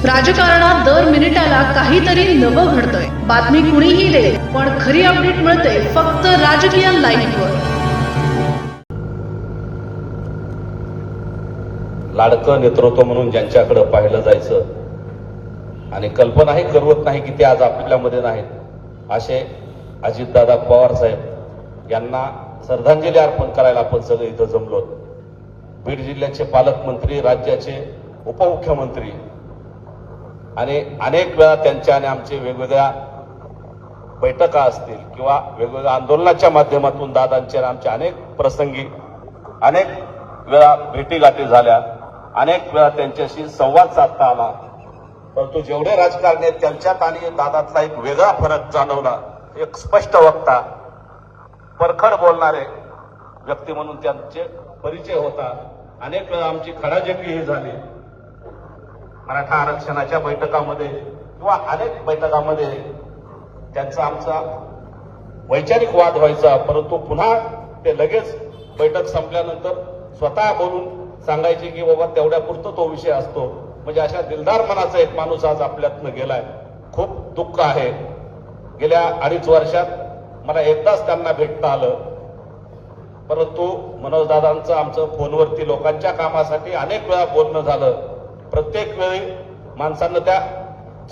राजकारणात दर मिनिटाला काहीतरी नवं घडतंय। बातमी कुणीही दे, पण खरी अपडेट मिळते फक्त राजकीय लाईव्हवर। लाडकं नेतृत्व म्हणून ज्यांच्याकडे पाहिलं जायचं आणि कल्पनाही करवत नाही की ते आज आपल्यामध्ये नाहीत, असे अजितदादा पवार साहेब यांना श्रद्धांजली अर्पण करायला आपण सगळे इथं जमलो। बीड जिल्ह्याचे पालकमंत्री, राज्याचे उपमुख्यमंत्री आणि अनेक वेळा त्यांच्या आणि आमचे वेगवेगळ्या बैठका असतील किंवा वेगवेगळ्या आंदोलनाच्या माध्यमातून दादांचे आमच्या अनेक प्रसंगी अनेक वेळा भेटीगाठी झाल्या, अनेक वेळा त्यांच्याशी संवाद साधता आला। परंतु जेवढे राजकारणी आहेत त्यांच्यात आणि दादातला एक वेगळा फरक जाणवला। एक स्पष्ट वक्ता, परखड बोलणारे व्यक्ती म्हणून त्यांचे परिचय होता। अनेक वेळा आमची खडाजंगी झाली मराठा आरक्षणाच्या बैठकामध्ये किंवा अनेक बैठकामध्ये त्यांचा आमचा वैचारिक वाद व्हायचा, परंतु पुन्हा ते लगेच बैठक संपल्यानंतर स्वतः बोलून सांगायचे की बाबा तेवढ्यापुरतं तो विषय असतो। म्हणजे अशा दिलदार मनाचा एक माणूस आज आपल्यातनं गेलाय, खूप दुःख आहे। गेल्या 2.5 वर्षात मला एकदाच त्यांना भेटता आलं, परंतु मनोजदादांचं आमचं फोनवरती लोकांच्या कामासाठी अनेक वेळा बोलणं झालं। प्रत्येक वेळी माणसांना त्या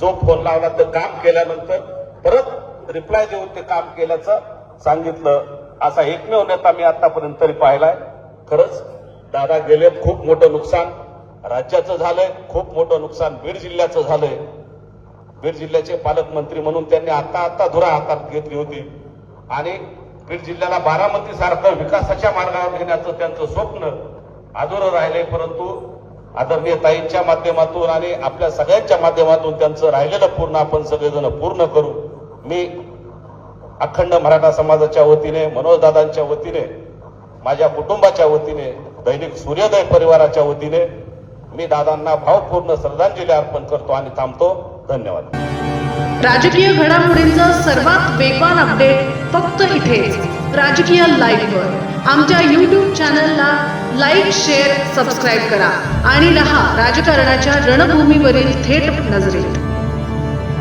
जो फोन लावला तर काम केल्यानंतर परत रिप्लाय देऊन ते काम केल्याचं सांगितलं। असा एकमेव नेता मी आतापर्यंत तरी पाहिलाय। खरंच दादा गेले, खूप मोठं नुकसान राज्याचं झालंय, खूप मोठं नुकसान बीड जिल्ह्याचं झालंय। बीड जिल्ह्याचे पालकमंत्री म्हणून त्यांनी आता धुरा हातात घेतली होती आणि बीड जिल्ह्याला बारामती सारखं विकासाच्या मार्गावर घेण्याचं त्यांचं स्वप्न अधुरं राहिले, परंतु आदरणीय ताईंच्या माध्यमातून आणि आपल्या सगळ्यांच्या माध्यमातून त्यांचं राहिलेलं पूर्ण आपण सगळेजण पूर्ण करू। मी अखंड मराठा समाजाच्या वतीने, मनोजदादांच्या वतीने, माझ्या कुटुंबाच्या वतीने, दैनिक सूर्योदय परिवाराच्या वतीने मी दादांना भावपूर्ण श्रद्धांजली अर्पण करतो आणि थांबतो। धन्यवाद। राजकीय घडामोडींचा सर्वात वेगवान अपडेट फक्त इथेच राजकीय लाईव्हवर। आमच्या YouTube चॅनलला लाईक, शेअर, सबस्क्राईब करा आणि रहा राजकारणाच्या रणभूमीवरील थेट नजरेत।